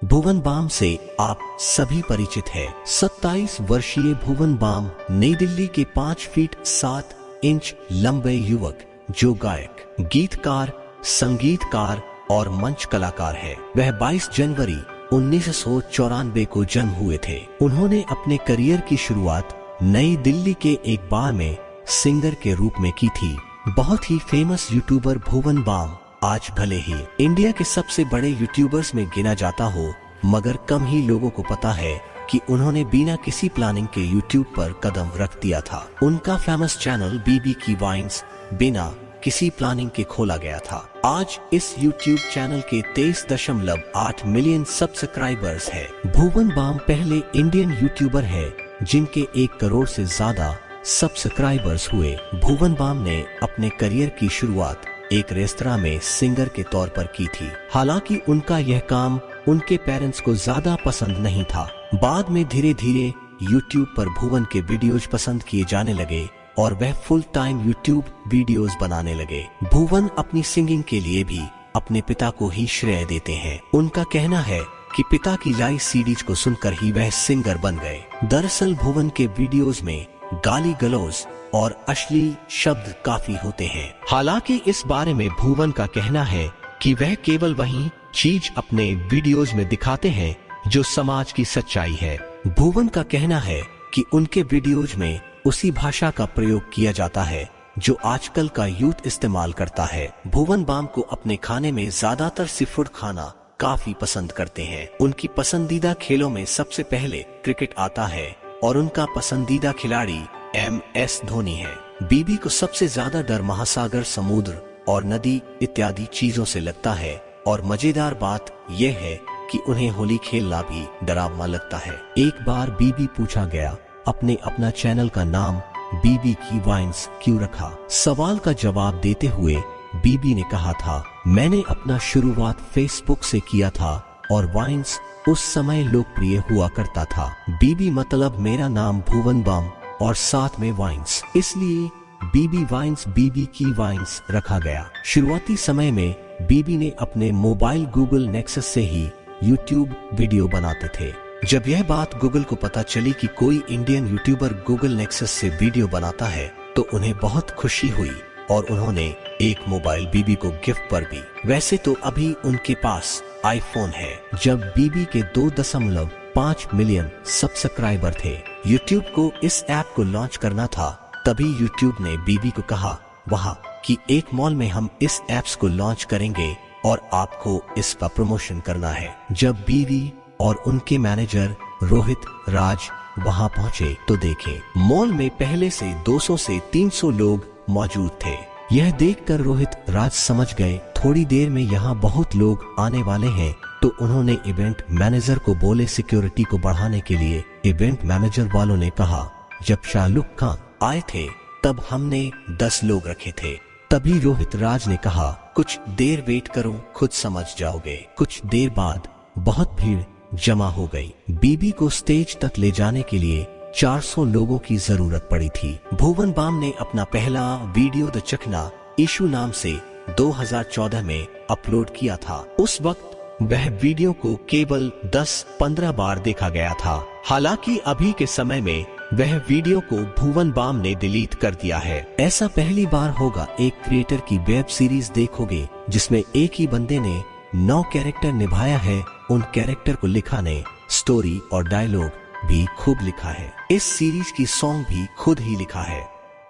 भुवन balm से आप सभी परिचित हैं। 27 वर्षीय भुवन बाम नई दिल्ली के 5 फीट 7 इंच लंबे युवक जो गायक, गीतकार, संगीतकार और मंच कलाकार है। वह 22 जनवरी 1994 को जन्म हुए थे। उन्होंने अपने करियर की शुरुआत नई दिल्ली के एक बार में सिंगर के रूप में की थी। बहुत ही फेमस यूट्यूबर भुवन बाम आज भले ही इंडिया के सबसे बड़े यूट्यूबर्स में गिना जाता हो, मगर कम ही लोगों को पता है कि उन्होंने बिना किसी प्लानिंग के यूट्यूब पर कदम रख दिया था। उनका फेमस चैनल बीबी की वाइन्स बिना किसी प्लानिंग के खोला गया था। आज इस यूट्यूब चैनल के 23.8 मिलियन सब्सक्राइबर्स है। भुवन बाम पहले इंडियन यूट्यूबर है जिनके 1 करोड़ से ज्यादा सब्सक्राइबर्स हुए। भुवन बाम ने अपने करियर की शुरुआत एक रेस्तरां में सिंगर के तौर पर की थी। हालांकि उनका यह काम उनके पेरेंट्स को ज्यादा पसंद नहीं था। बाद में धीरे धीरे यूट्यूब पर भुवन के वीडियोज पसंद किए जाने लगे और वह फुल टाइम यूट्यूब वीडियोज बनाने लगे। भुवन अपनी सिंगिंग के लिए भी अपने पिता को ही श्रेय देते हैं। उनका कहना है कि पिता की लाइव सीडीज को सुनकर ही वह सिंगर बन गए। दरअसल भुवन के वीडियोज में गाली गलौज और अश्लील शब्द काफी होते हैं। हालांकि इस बारे में भुवन का कहना है कि वह केवल वही चीज अपने वीडियोज में दिखाते हैं जो समाज की सच्चाई है। भुवन का कहना है कि उनके वीडियोज में उसी भाषा का प्रयोग किया जाता है जो आजकल का यूथ इस्तेमाल करता है। भुवन बाम को अपने खाने में ज्यादातर सी फूड खाना काफी पसंद करते हैं। उनकी पसंदीदा खेलों में सबसे पहले क्रिकेट आता है और उनका पसंदीदा खिलाड़ी MS धोनी है। बीबी को सबसे ज्यादा डर महासागर, समुद्र और नदी इत्यादि चीजों से लगता है और मजेदार बात यह है कि उन्हें होली खेलना भी डरावना लगता है। एक बार बीबी पूछा गया अपने अपना चैनल का नाम बीबी की वाइन्स क्यों रखा। सवाल का जवाब देते हुए बीबी ने कहा था, मैंने अपना शुरुआत फेसबुक से किया था और वाइन्स उस समय लोकप्रिय हुआ करता था। बीबी मतलब मेरा नाम भुवन बाम और साथ में वाइन्स, इसलिए बीबी वाइन्स, बीबी की वाइन्स रखा गया। शुरुआती समय में बीबी ने अपने मोबाइल गूगल नेक्सस से ही यूट्यूब वीडियो बनाते थे। जब यह बात गूगल को पता चली कि कोई इंडियन यूट्यूबर गूगल नेक्सस से वीडियो बनाता है तो उन्हें बहुत खुशी हुई और उन्होंने एक मोबाइल बीबी को गिफ्ट पर भी। वैसे तो अभी उनके पास आईफोन है। जब बीबी के 2.5 मिलियन सब्सक्राइबर थे, यूट्यूब को इस ऐप को लॉन्च करना था, तभी यूट्यूब ने बीबी को कहा वहाँ कि एक मॉल में हम इस ऐप्स को लॉन्च करेंगे और आपको इस पर प्रमोशन करना है। जब बीबी और उनके मैनेजर रोहित राज वहाँ पहुँचे तो देखे मॉल में पहले से 200 से 300 लोग मौजूद थे। यह देखकर रोहित राज समझ गए थोड़ी देर में यहाँ बहुत लोग आने वाले हैं, तो उन्होंने इवेंट मैनेजर को बोले सिक्योरिटी को बढ़ाने के लिए। इवेंट मैनेजर वालों ने कहा जब शाहरुख खान आए थे तब हमने 10 लोग रखे थे। तभी रोहित राज ने कहा कुछ देर वेट करो, खुद समझ जाओगे। कुछ देर बाद बहुत भीड़ जमा हो गई। बीबी को स्टेज तक ले जाने के लिए 400 लोगों की जरूरत पड़ी थी। भुवन बाम ने अपना पहला वीडियो द चकना इशू नाम से 2014 में अपलोड किया था। उस वक्त वह वीडियो को केवल 10-15 बार देखा गया था। हालांकि अभी के समय में वह वीडियो को भुवन बाम ने डिलीट कर दिया है। ऐसा पहली बार होगा एक क्रिएटर की वेब सीरीज देखोगे जिसमें एक ही बंदे ने 9 कैरेक्टर निभाया है। उन कैरेक्टर को लिखा ने स्टोरी और डायलॉग भी खूब लिखा है। इस सीरीज की सॉन्ग भी खुद ही लिखा है,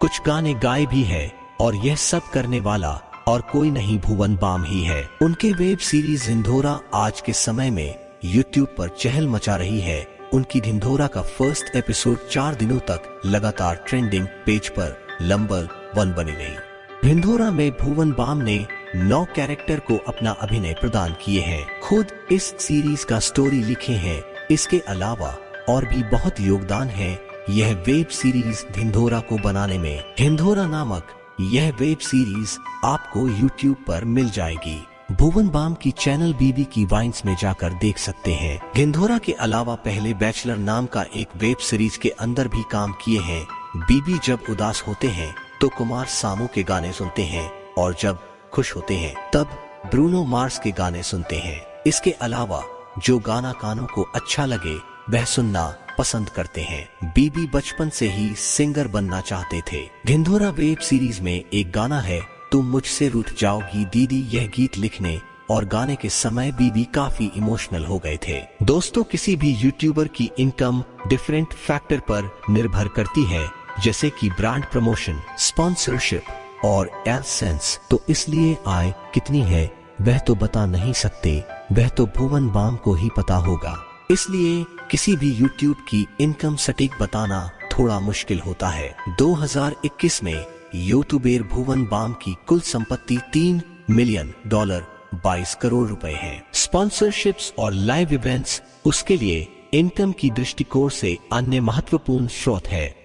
कुछ गाने गाए भी है और यह सब करने वाला और कोई नहीं भुवन बाम ही है। उनके वेब सीरीज ढिंढोरा आज के समय में यूट्यूब पर चहल मचा रही है। उनकी ढिंढोरा का फर्स्ट एपिसोड 4 दिनों तक लगातार ट्रेंडिंग पेज पर नंबर 1 बनी रही। ढिंढोरा में भुवन बाम ने 9 कैरेक्टर को अपना अभिनय प्रदान किए हैं। खुद इस सीरीज का स्टोरी लिखे हैं। इसके अलावा और भी बहुत योगदान है यह वेब सीरीज ढिंढोरा को बनाने में। ढिंढोरा नामक यह वेब सीरीज आपको यूट्यूब पर मिल जाएगी। भुवन बाम की चैनल बीबी की वाइन्स में जाकर देख सकते हैं। ढिंढोरा के अलावा पहले बैचलर नाम का एक वेब सीरीज के अंदर भी काम किए हैं। बीबी जब उदास होते हैं तो कुमार सानू के गाने सुनते हैं और जब खुश होते हैं तब ब्रूनो मार्स के गाने सुनते हैं। इसके अलावा जो गाना कानों को अच्छा लगे वह सुनना पसंद करते हैं। बीबी बचपन से ही सिंगर बनना चाहते थे। ढिंढोरा वेब सीरीज में एक गाना है तुम मुझसे रूठ जाओगी दीदी। यह गीत लिखने और गाने के समय बीबी काफी इमोशनल हो गए थे। दोस्तों, किसी भी यूट्यूबर की इनकम डिफरेंट फैक्टर पर निर्भर करती है, जैसे कि ब्रांड प्रमोशन, स्पॉन्सरशिप और एडसेंस। तो इसलिए आय कितनी है वह तो बता नहीं सकते, वह तो भुवन बाम को ही पता होगा। इसलिए किसी भी यूट्यूब की इनकम सटीक बताना थोड़ा मुश्किल होता है। 2021 में यूट्यूबर भुवन बाम की कुल संपत्ति $3 मिलियन 22 करोड़ रुपए है। स्पॉन्सरशिप्स और लाइव इवेंट्स उसके लिए इनकम की दृष्टिकोण से अन्य महत्वपूर्ण स्रोत है।